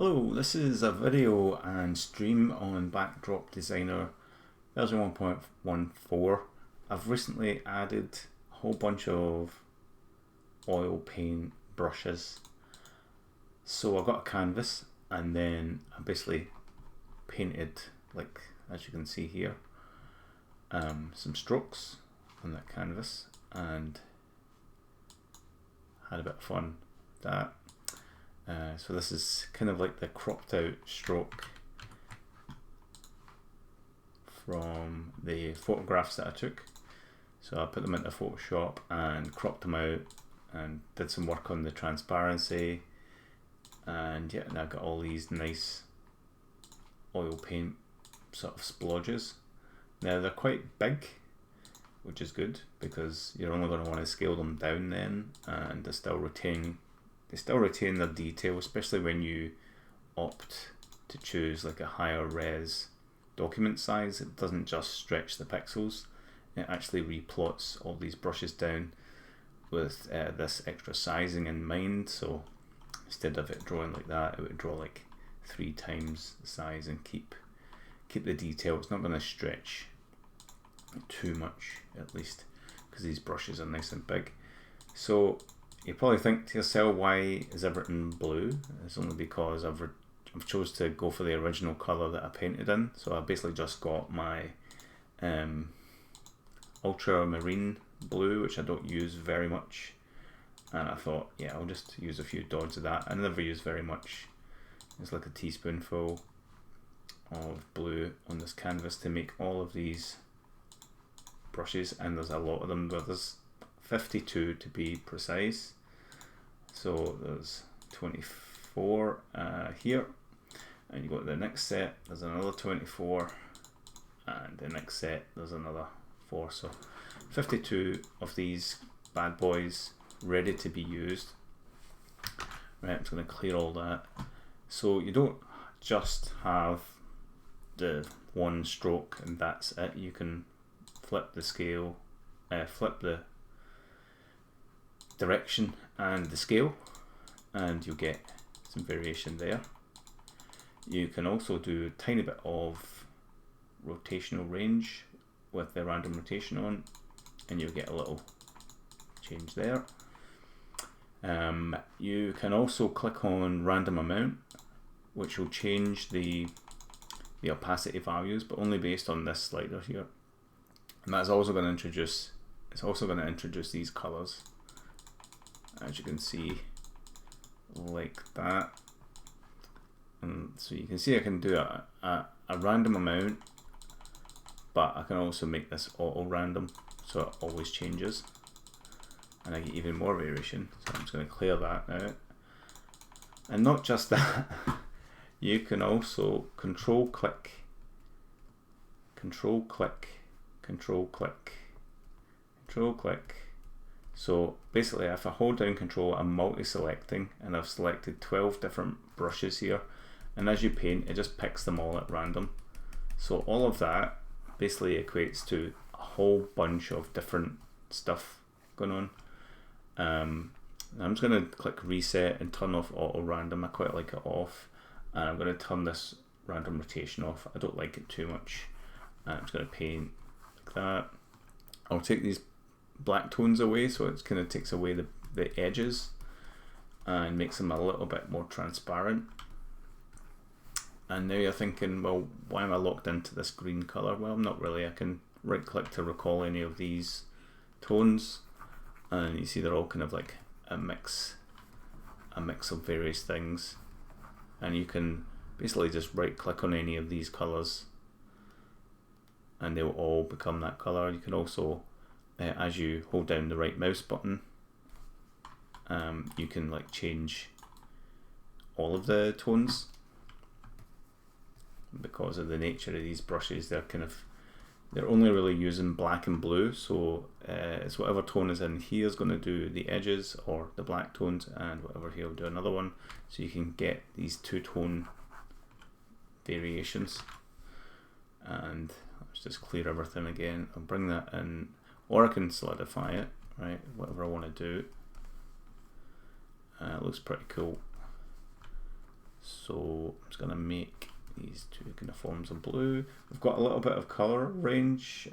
Hello, this is a video and stream on Backdrop Designer version 1.14. I've recently added a whole bunch of oil paint brushes. So I've got a canvas and then I basically painted, like as you can see here, some strokes on that canvas and had a bit of fun with that. So this is kind of like the cropped out stroke from the photographs that I took. So I put them into Photoshop and cropped them out and did some work on the transparency, and yeah, and I got all these nice oil paint sort of splodges. Now they're quite big, which is good because you're only going to want to scale them down then, and they still retain their detail, especially when you opt to choose like a higher res document size. It doesn't just stretch the pixels, it actually replots all these brushes down with this extra sizing in mind. So instead of it drawing like that, it would draw like 3 times the size and keep the detail. It's not going to stretch too much, at least, because these brushes are nice and big. So you probably think to yourself, why is everything blue? It's only because I've chose to go for the original colour that I painted in. So I basically just got my ultramarine blue, which I don't use very much, and I thought, yeah, I'll just use a few dots of that. I never use very much. It's like a teaspoonful of blue on this canvas to make all of these brushes, and there's a lot of them. There's 52 to be precise. So there's 24 here, and you go to the next set, there's another 24, and the next set there's another 4. So 52 of these bad boys ready to be used. Right, I'm just going to clear all that. So you don't just have the one stroke and that's it. You can flip the scale, flip the direction and the scale, and you'll get some variation there. You can also do a tiny bit of rotational range with the random rotation on, and you'll get a little change there. You can also click on random amount, which will change the opacity values, but only based on this slider here. And that's also going to introduce, these colors, as you can see, like that. And so you can see I can do a random amount, but I can also make this auto random, so it always changes, and I get even more variation. So I'm just going to clear that out. And not just that, you can also control click, control click, control click, control click. So basically, if I hold down control, I'm multi-selecting, and I've selected 12 different brushes here, and as you paint, it just picks them all at random. So all of that basically equates to a whole bunch of different stuff going on. I'm just going to click reset and turn off auto random. I quite like it off, and I'm going to turn this random rotation off. I don't like it too much. I'm just going to paint like that. I'll take these black tones away, so it kind of takes away the edges and makes them a little bit more transparent. And now you're thinking, well, why am I locked into this green color? Well, I'm not really. I can right click to recall any of these tones, and you see they're all kind of like a mix of various things, and you can basically just right click on any of these colors and they'll all become that color. You can also, as you hold down the right mouse button, you can like change all of the tones. Because of the nature of these brushes, they're only really using black and blue, so it's whatever tone is in here is going to do the edges or the black tones, and whatever here will do another one. So you can get these 2-tone variations. And let's just clear everything again. I'll bring that in, or I can solidify it, right? Whatever I want to do. It looks pretty cool. So I'm just going to make these two kind of forms of blue. We've got a little bit of color range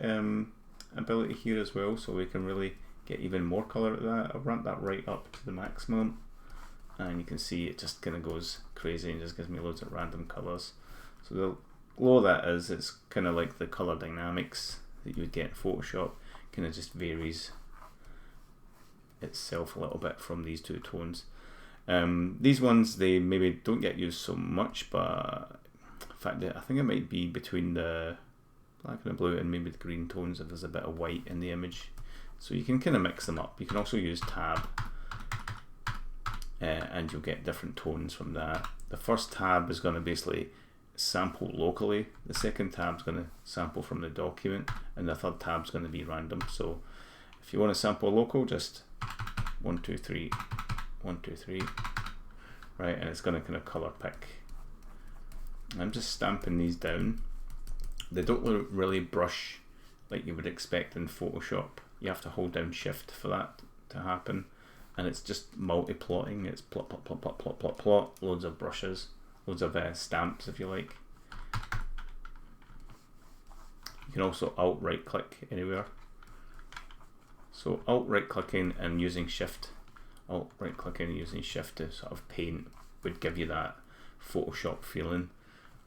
ability here as well, so we can really get even more color at that. I'll ramp that right up to the maximum, and you can see it just kind of goes crazy and just gives me loads of random colors. So the glow that is, it's kind of like the color dynamics that you would get in Photoshop, kind of just varies itself a little bit from these two tones. These ones, they maybe don't get used so much, but in fact I think it might be between the black and the blue and maybe the green tones if there's a bit of white in the image. So you can kind of mix them up. You can also use tab and you'll get different tones from that. The first tab is going to basically sample locally, the second tab is going to sample from the document, and the third tab is going to be random. So if you want to sample local, just 1 2 3 1 2 3, right, and it's going to kind of color pick. I'm just stamping these down. They don't really brush like you would expect in Photoshop. You have to hold down Shift for that to happen, and it's just multi-plotting. It's plot, plot, plot, plot, plot, plot, plot, loads of brushes, loads of stamps if you like. You can also Alt right click anywhere. So Alt right clicking and using Shift, Alt right clicking and using Shift to sort of paint would give you that Photoshop feeling,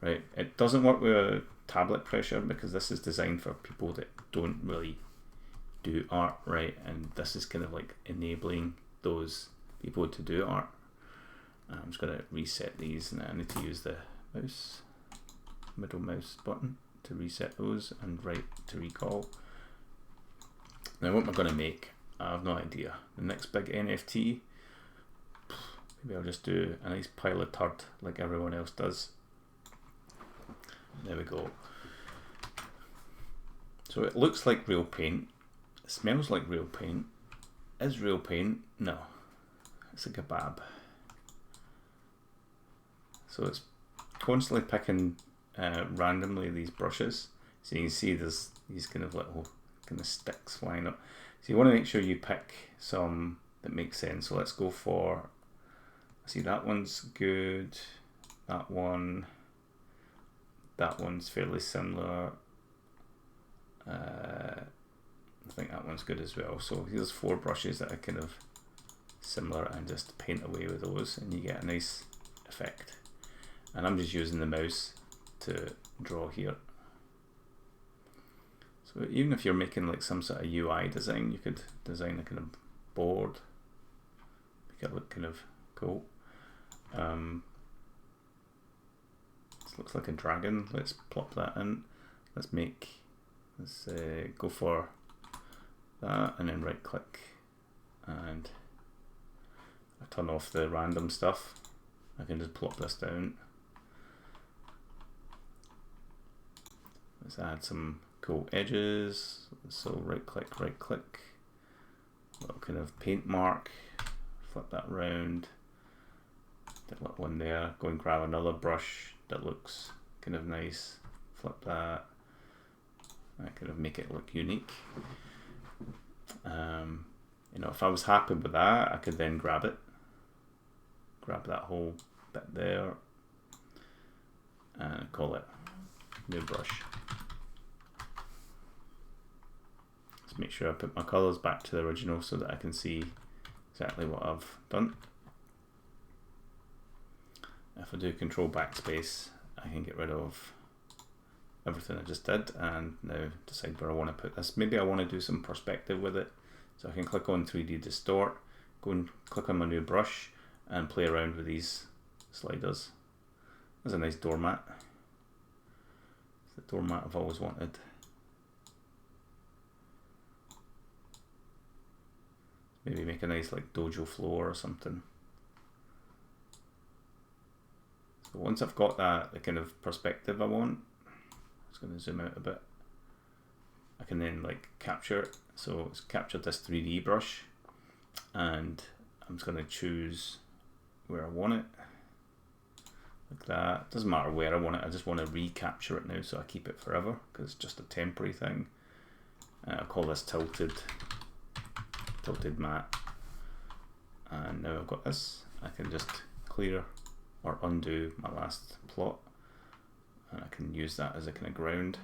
right? It doesn't work with a tablet pressure because this is designed for people that don't really do art, right? And this is kind of like enabling those people to do art. I'm just going to reset these, and I need to use the mouse, middle mouse button to reset those, and right to recall. Now what am I going to make? I have no idea. The next big NFT, maybe I'll just do a nice pile of turd like everyone else does. There we go. So it looks like real paint, it smells like real paint. Is real paint? No, it's a kebab. So it's constantly picking randomly these brushes. So you can see there's these kind of little kind of sticks flying up. So you want to make sure you pick some that make sense. So let's go for, see, that one's good, that one's fairly similar. I think that one's good as well. So here's 4 brushes that are kind of similar, and just paint away with those and you get a nice effect. And I'm just using the mouse to draw here. So even if you're making like some sort of UI design, you could design a kind of board, make it look kind of cool. This looks like a dragon. Let's plop that in. Let's go for that, and then right click, and I turn off the random stuff. I can just plop this down. Let's add some cool edges. So right click, little kind of paint mark, flip that round, get a little one there, go and grab another brush that looks kind of nice, flip that, I kind of make it look unique. You know, if I was happy with that, I could then grab that whole bit there, and call it new brush. Let's make sure I put my colours back to the original so that I can see exactly what I've done. If I do Control Backspace, I can get rid of everything I just did, and now decide where I want to put this. Maybe I want to do some perspective with it, so I can click on 3D Distort, go and click on my new brush and play around with these sliders. There's a nice doormat. It's the doormat I've always wanted. Maybe make a nice like dojo floor or something. So once I've got that, the kind of perspective I want, I'm just going to zoom out a bit. I can then like capture it. So it's captured this 3D brush, and I'm just going to choose where I want it, like that. Doesn't matter where I want it, I just want to recapture it now so I keep it forever, because it's just a temporary thing. I'll call this tilted matte, and now I've got this. I can just clear or undo my last plot, and I can use that as a kind of ground,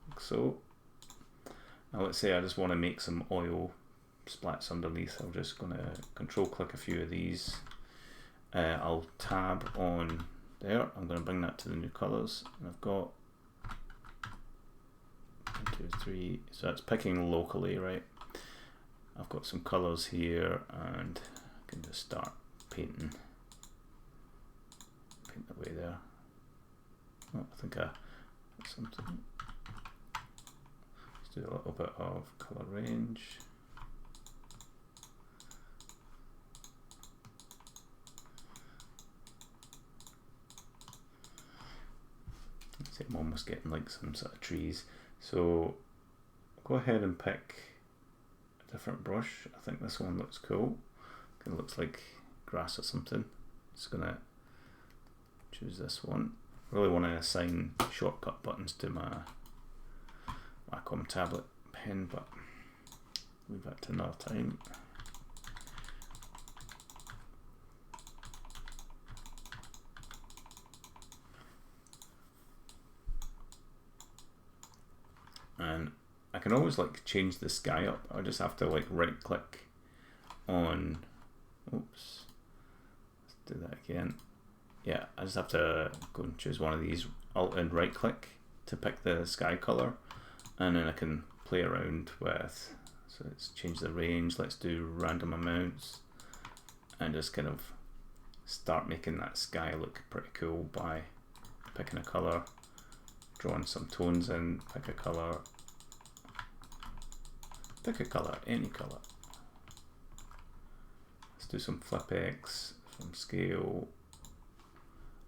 like so. Now let's say I just want to make some oil splats underneath. I'm just going to control click a few of these. I'll tab on there. I'm going to bring that to the new colors, and I've got 1, 2, 3. So that's picking locally, right? I've got some colors here, and I can just start paint away there. Oh, I think I something. Let's do a little bit of color range. See, I'm almost getting like some sort of trees. So I'll go ahead and pick a different brush. I think this one looks cool. Kind of looks like grass or something. Just gonna choose this one. Really want to assign shortcut buttons to my Wacom tablet pen, but leave that to another time. And I can always like change the sky up. I just have to like right click on, oops, let's do that again. Yeah, I just have to go and choose one of these, alt and right click to pick the sky color, and then I can play around with, so let's change the range, let's do random amounts, and just kind of start making that sky look pretty cool by picking a color, drawing some tones in, pick a color, any color. Let's do some flip X, some scale.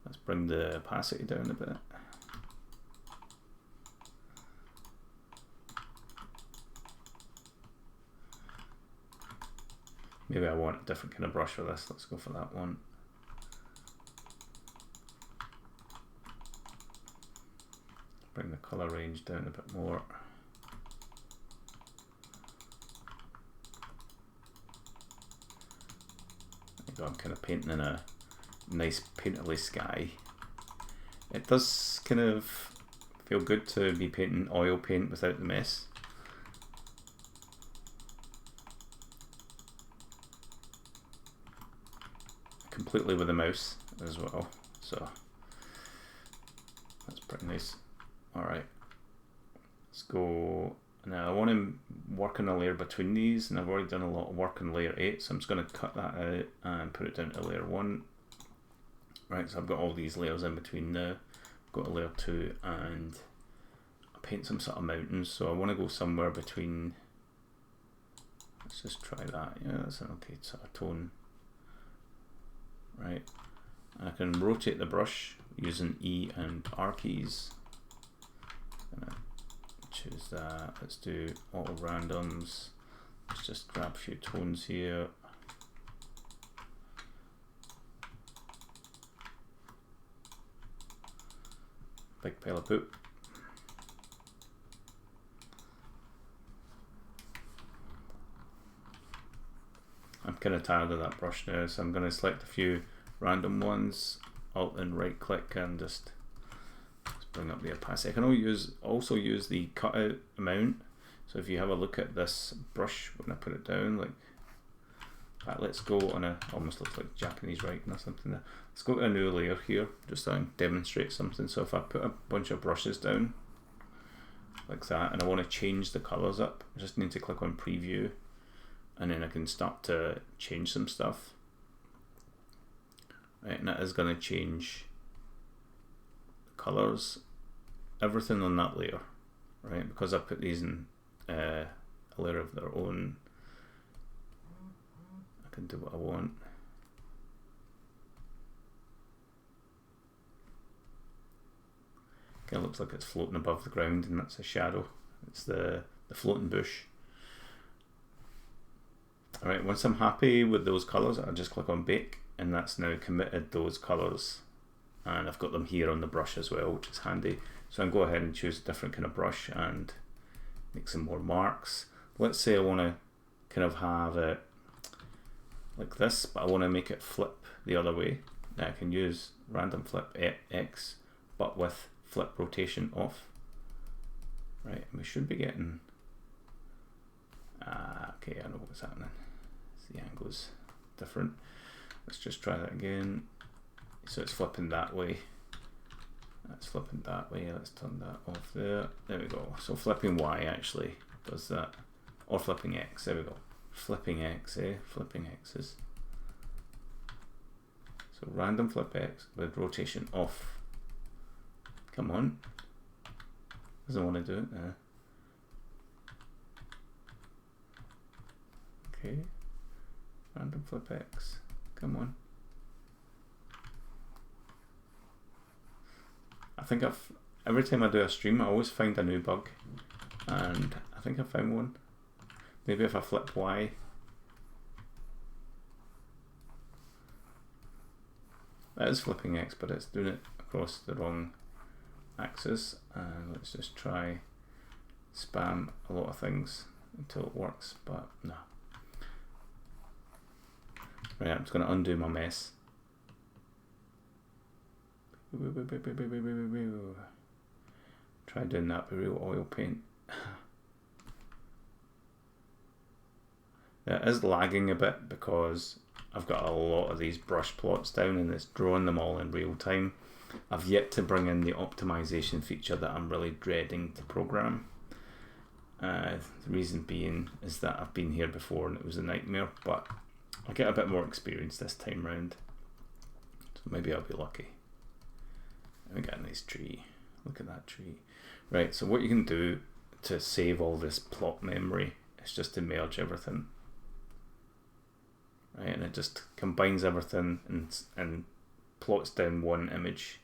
Let's bring the opacity down a bit. Maybe I want a different kind of brush for this. Let's go for that one. Bring the color range down a bit more. There you go, I'm kind of painting in a nice painterly sky. It does kind of feel good to be painting oil paint without the mess. Completely with the mouse as well, so that's pretty nice. Alright, let's go. Now I want to work on a layer between these, and I've already done a lot of work on layer 8, so I'm just going to cut that out and put it down to layer 1. Right, so I've got all these layers in between now. I've got a layer 2, and I'll paint some sort of mountains, so I want to go somewhere between, let's just try that. Yeah, that's an okay sort of tone. Right, and I can rotate the brush using E and R keys. Gonna choose that. Let's do auto randoms. Let's just grab a few tones here. Big pile of poop. I'm kind of tired of that brush now, so I'm going to select a few random ones, alt and right click, and just bring up the opacity. I can also use the cutout amount. So if you have a look at this brush when I put it down, like that, let's go on a, almost looks like Japanese writing or something there. Let's go to a new layer here, just to demonstrate something. So if I put a bunch of brushes down like that, and I want to change the colors up, I just need to click on preview, and then I can start to change some stuff. Right, and that is going to change colors, everything on that layer, right? Because I put these in a layer of their own, I can do what I want. Kind of looks like it's floating above the ground, and that's a shadow. It's the floating bush. Alright, once I'm happy with those colors, I'll just click on bake, and that's now committed those colors, and I've got them here on the brush as well, which is handy. So I can go ahead and choose a different kind of brush and make some more marks. Let's say I want to kind of have it like this, but I want to make it flip the other way. Now I can use random flip X, but with flip rotation off. Right, we should be getting, okay, I know what's happening. The angle's different. Let's just try that again. So it's flipping that way. That's flipping that way. Let's turn that off there. There we go. So flipping Y actually does that. Or flipping X. There we go. Flipping X, flipping X's. So random flip X with rotation off. Come on. Doesn't want to do it now. Okay. Random flip X. Come on. I think every time I do a stream, I always find a new bug, and I think I found one. Maybe if I flip Y. That is flipping X, but it's doing it across the wrong axis. And let's just try spam a lot of things until it works, but no. Right, I'm just going to undo my mess. Try doing that with real oil paint. It is lagging a bit because I've got a lot of these brush plots down and it's drawing them all in real time. I've yet to bring in the optimization feature that I'm really dreading to program. The reason being is that I've been here before and it was a nightmare, but I'll get a bit more experience this time round. So maybe I'll be lucky. We got a nice tree. Look at that tree. Right, so what you can do to save all this plot memory is just to merge everything. Right, and it just combines everything and plots down one image.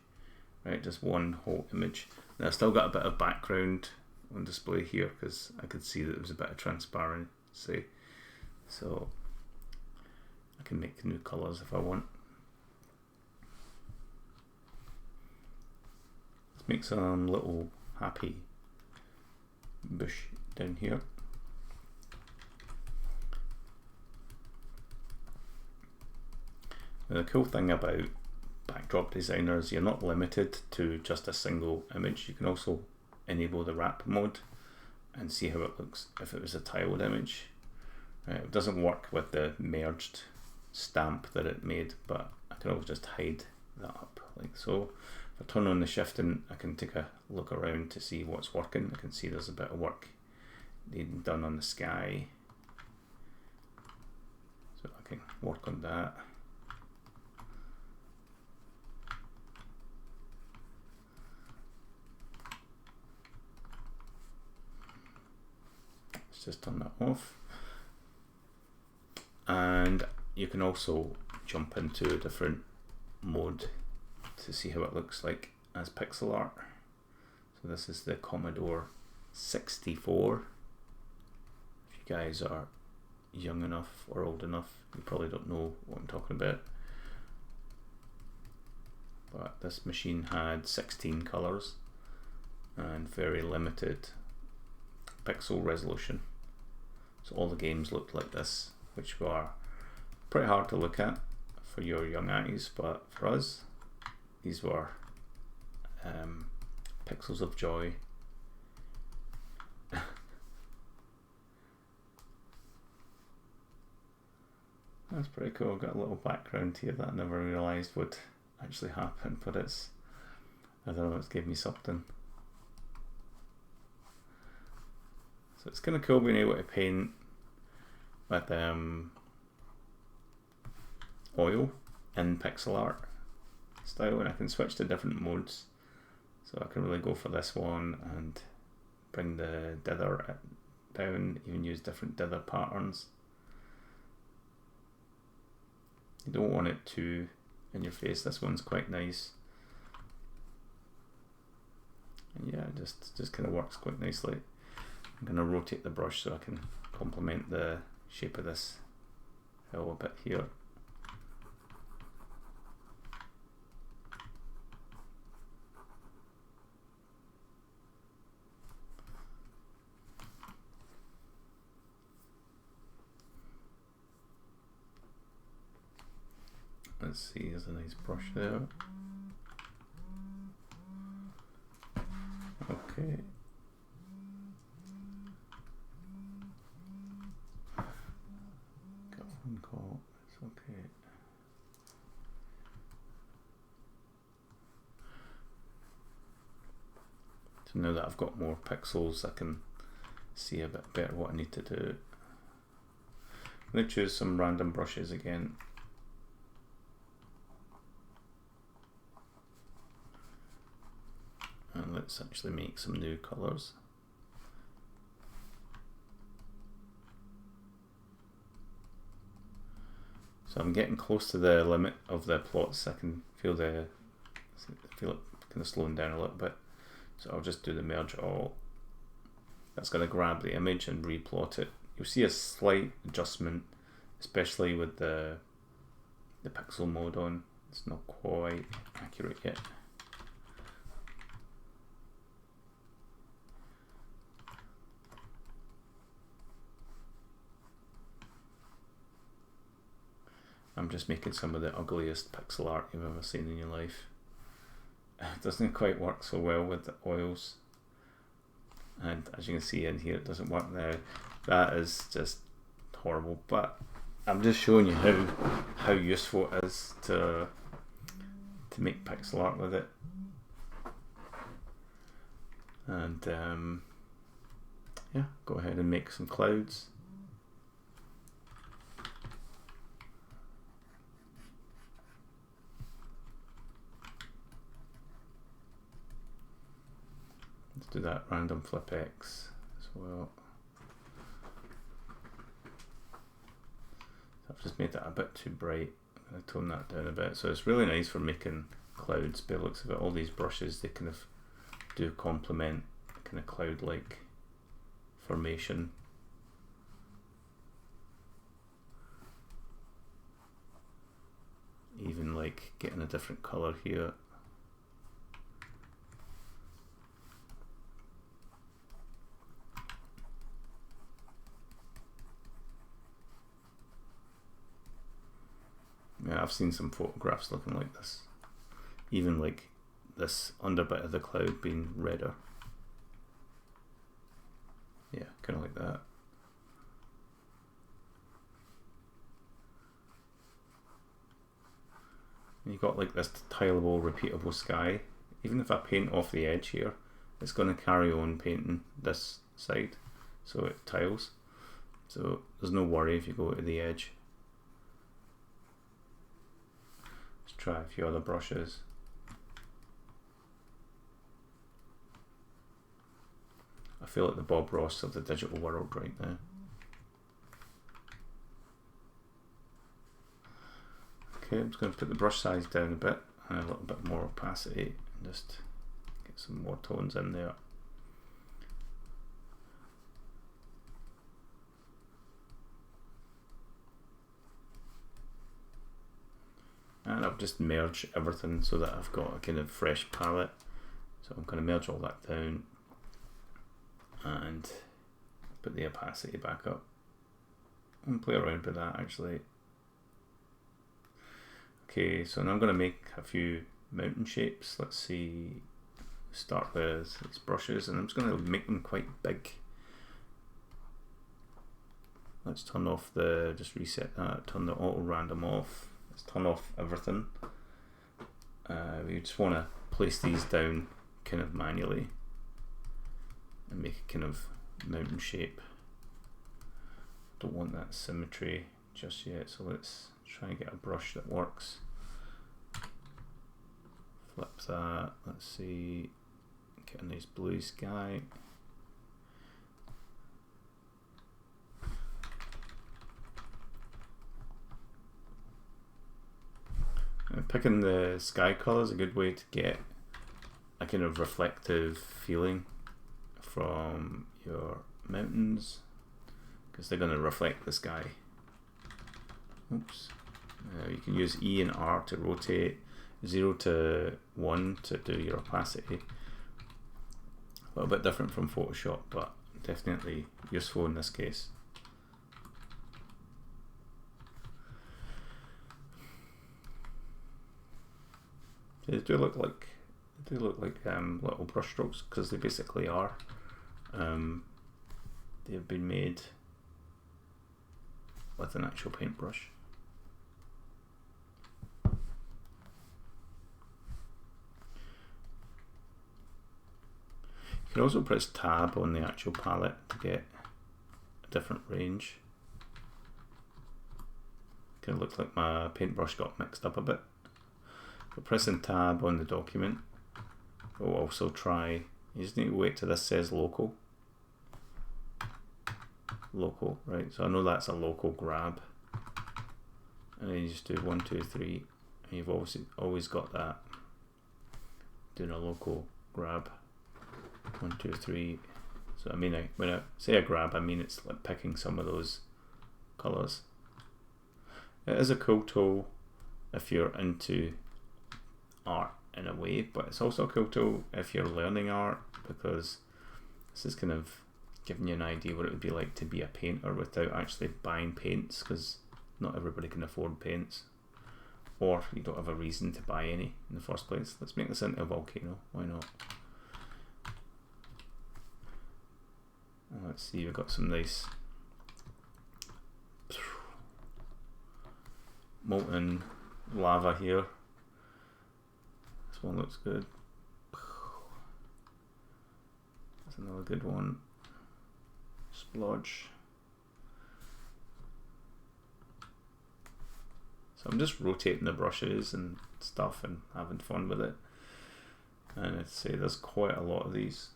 Right, just one whole image. Now I've still got a bit of background on display here because I could see that there was a bit of transparency. So I can make new colors if I want. Let's make some little happy bush down here. Now, the cool thing about backdrop designers, you're not limited to just a single image. You can also enable the wrap mode and see how it looks if it was a tiled image. It doesn't work with the merged stamp that it made, but I can always just hide that up like so. If I turn on the shifting, I can take a look around to see what's working. I can see there's a bit of work being done on the sky, so I can work on that. Let's just turn that off. And you can also jump into a different mode to see how it looks like as pixel art. So this is the Commodore 64. If you guys are young enough or old enough, you probably don't know what I'm talking about. But this machine had 16 colors and very limited pixel resolution. So all the games looked like this, which were pretty hard to look at for your young eyes, but for us, these were pixels of joy. That's pretty cool. I've got a little background here that I never realised would actually happen, but it's, I don't know, it's gave me something. So it's kind of cool being able to paint with oil in pixel art style, and I can switch to different modes. So I can really go for this one and bring the dither down, even use different dither patterns. You don't want it too in your face. This one's quite nice. And yeah, it just kind of works quite nicely. I'm going to rotate the brush so I can complement the shape of this hill a bit here. Let's see, there's a nice brush there. Okay. Got a phone call, it's okay. So now that I've got more pixels, I can see a bit better what I need to do. I'm going to choose some random brushes again. And let's actually make some new colours. So I'm getting close to the limit of the plots. I can feel it kind of slowing down a little bit. So I'll just do the merge all. That's going to grab the image and replot it. You'll see a slight adjustment, especially with the pixel mode on. It's not quite accurate yet. I'm just making some of the ugliest pixel art you've ever seen in your life. It doesn't quite work so well with the oils. And as you can see in here, it doesn't work now. That is just horrible, but I'm just showing you how useful it is to make pixel art with it. And yeah, go ahead and make some clouds. Let's do that random flip X as well. I've just made that a bit too bright. I'm going to tone that down a bit. So it's really nice for making clouds by the looks of it. All these brushes, they kind of do complement kind of cloud-like formation. Even like getting a different color here. Yeah, I've seen some photographs looking like this. Even like this under bit of the cloud being redder. Yeah, kind of like that. And you've got like this tileable, repeatable sky. Even if I paint off the edge here, it's going to carry on painting this side, so it tiles. So there's no worry if you go to the edge. Let's try a few other brushes. I feel like the Bob Ross of the digital world right now. Okay, I'm just going to put the brush size down a bit and a little bit more opacity and just get some more tones in there. And I've just merged everything so that I've got a kind of fresh palette. So I'm going to merge all that down and put the opacity back up and play around with that actually. Okay, so now I'm going to make a few mountain shapes. Let's see, start with these brushes and I'm just going to make them quite big. Let's turn off the, just reset that, turn the auto random off. Let's turn off everything. We just want to place these down kind of manually and make a kind of mountain shape. Don't want that symmetry just yet, so let's try and get a brush that works. Flip that, let's see, get a nice blue sky. And picking the sky colour is a good way to get a kind of reflective feeling from your mountains, because they're going to reflect the sky. Oops. You can use E and R to rotate, 0 to 1 to do your opacity. A little bit different from Photoshop, but definitely useful in this case. They do look like little brush strokes, because they basically are. They've been made with an actual paintbrush. You can also press tab on the actual palette to get a different range. Kind of looks like my paintbrush got mixed up a bit. But pressing tab on the document will also try, you just need to wait till this says local. Local, right, so I know that's a local grab. And then you just do 1, 2, 3, and you've always got that. Doing a local grab. 1, 2, 3. So I mean, when I say a grab, I mean it's like picking some of those colours. It is a cool tool if you're into art in a way, but it's also a cool tool if you're learning art, because this is kind of giving you an idea what it would be like to be a painter without actually buying paints, because not everybody can afford paints, or you don't have a reason to buy any in the first place. Let's make this into a volcano, why not? Let's see, we've got some nice molten lava here. This one looks good. That's another good one. Splodge. So I'm just rotating the brushes and stuff and having fun with it. And I'd say there's quite a lot of these.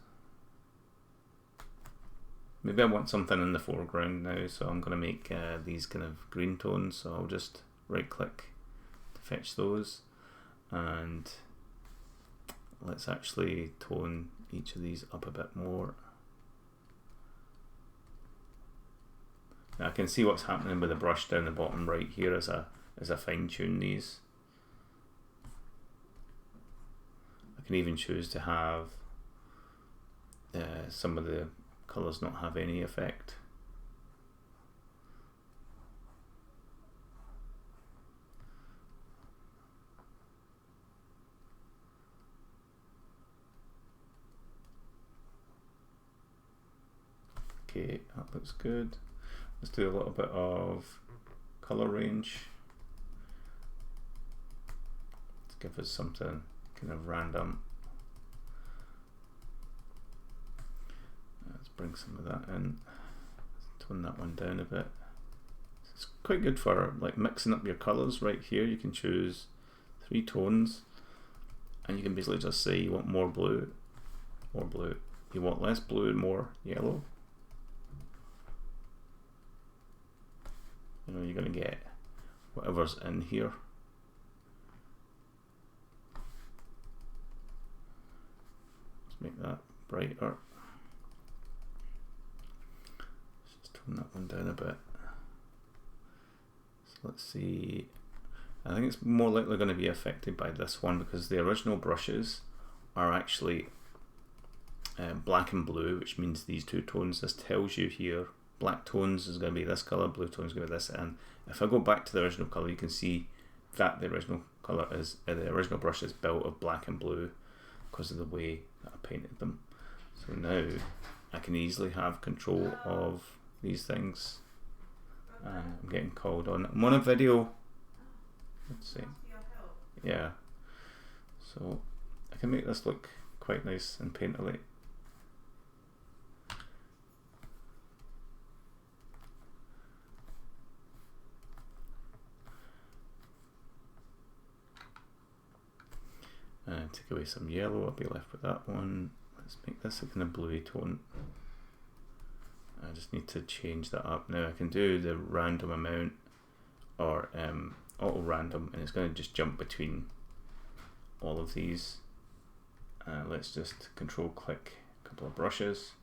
Maybe I want something in the foreground now, so I'm going to make these kind of green tones, so I'll just right click to fetch those, and let's actually tone each of these up a bit more. Now I can see what's happening with the brush down the bottom right here as I fine tune these. I can even choose to have some of the colours not have any effect. Okay, that looks good. Let's do a little bit of colour range. Let's give us something kind of random. Let's bring some of that in. Let's tone that one down a bit. It's quite good for like mixing up your colours. Right here you can choose 3 tones, and you can basically just say you want more blue, you want less blue, more yellow. You know, you're going to get whatever's in here. Let's make that brighter. Let's just tone that one down a bit. So let's see. I think it's more likely going to be affected by this one, because the original brushes are actually black and blue, which means these 2 tones. This tells you here black tones is going to be this colour, blue tones is going to be this, and if I go back to the original colour, you can see that the original colour is the original brush is built of black and blue because of the way that I painted them. So now I can easily have control of these things. And I'm getting called on. I'm on a video. Let's see. Yeah. So I can make this look quite nice and painterly. Take away some yellow, I'll be left with that one. Let's make this a kind of bluey tone. I just need to change that up. Now I can do the random amount or auto random, and it's going to just jump between all of these. Let's just control click a couple of brushes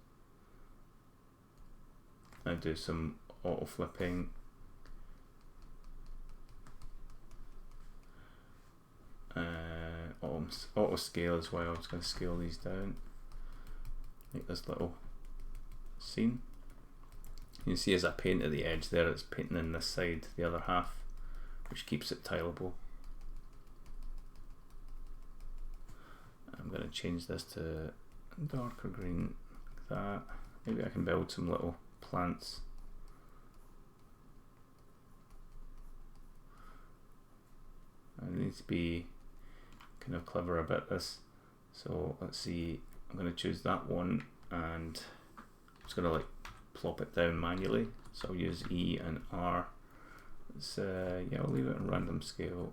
and do some auto flipping. Auto scale as well. I'm just going to scale these down, make this little scene. You can see as I paint at the edge there, it's painting in this side, the other half, which keeps it tileable. I'm going to change this to darker green, like that. Maybe I can build some little plants. I need to be kind of clever about this. So let's see, I'm going to choose that one and I'm just going to like plop it down manually. So I'll use E and R. It's, yeah, I'll leave it in random scale.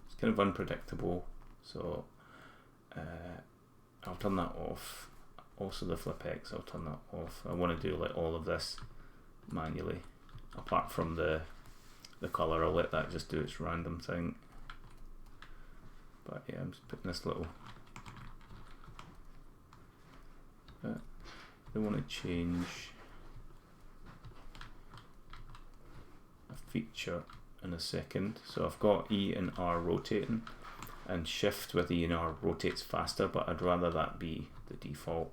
It's kind of unpredictable, so I'll turn that off. Also the flip X, I'll turn that off. I want to do like all of this manually, apart from the color. I'll let that just do its random thing. But yeah, I'm just putting this little. I want to change a feature in a second. So I've got E and R rotating, and Shift with E and R rotates faster, but I'd rather that be the default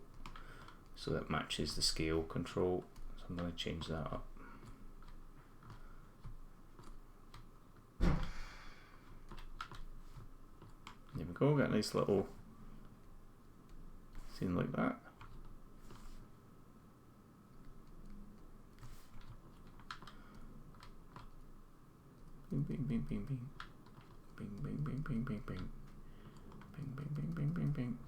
so that matches the scale control. So I'm going to change that up. There we go, got a nice little scene like that. Bing, bing, bing, bing, bing. Bing, bing, bing, bing, bing, bing. Bing, bing, bing, bing, bing, bing.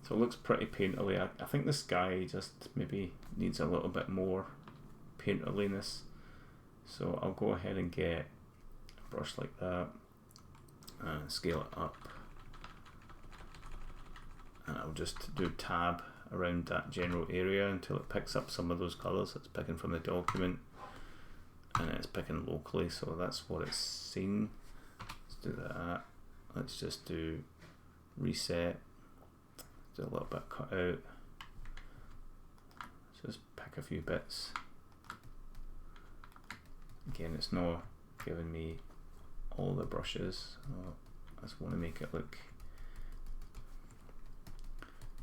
So it looks pretty painterly. I think the sky just maybe needs a little bit more painterliness. So I'll go ahead and get a brush like that and scale it up. And I'll just do tab around that general area until it picks up some of those colours it's picking from the document. And it's picking locally, so that's what it's seen. Let's do that. Let's just do reset. Do a little bit cut out. Just pick a few bits. Again, it's not giving me all the brushes. I just want to make it look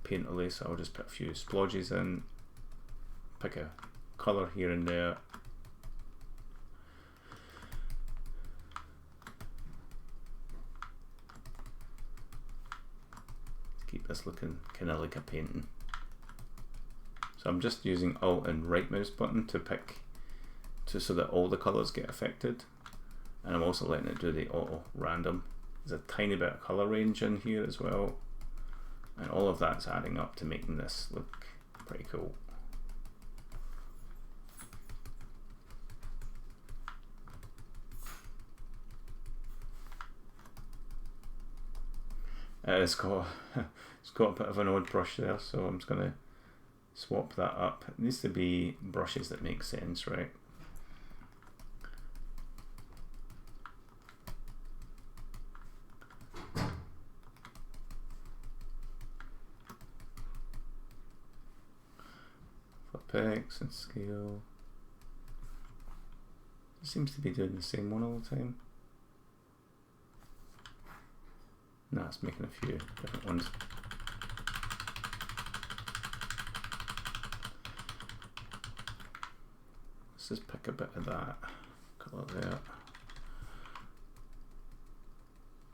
painterly, so I'll just put a few splodges in. Pick a colour here and there. Keep this looking kind of like a painting. So I'm just using Alt and right mouse button to pick so that all the colours get affected, and I'm also letting it do the auto random. There's a tiny bit of colour range in here as well, and all of that's adding up to making this look pretty cool. It's got a bit of an odd brush there, so I'm just going to swap that up. It needs to be brushes that make sense, right? Flip X and scale. It seems to be doing the same one all the time. No, it's making a few different ones. Let's just pick a bit of that colour there.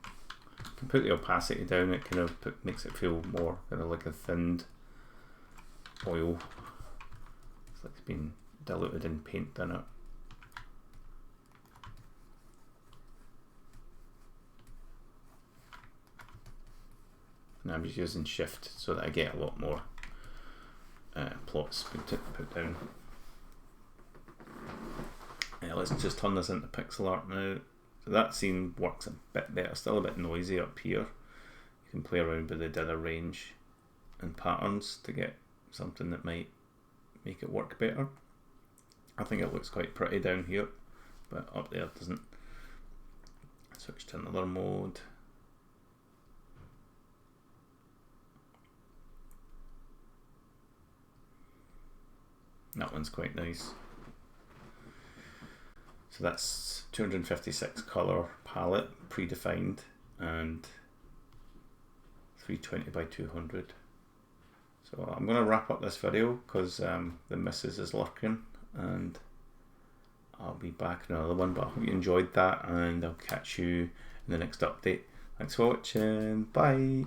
You can put the opacity down, it kind of makes it feel more kind of like a thinned oil. It's like it's been diluted in paint in it. And I'm just using Shift so that I get a lot more plots put down. Let's just turn this into pixel art now. So that scene works a bit better, still a bit noisy up here. You can play around with the dither range and patterns to get something that might make it work better. I think it looks quite pretty down here, but up there it doesn't. Switch to another mode. That one's quite nice. So that's 256 colour palette predefined and 320 by 200. So I'm going to wrap up this video because the missus is lurking, and I'll be back in another one. But I hope you enjoyed that, and I'll catch you in the next update. Thanks for watching. Bye.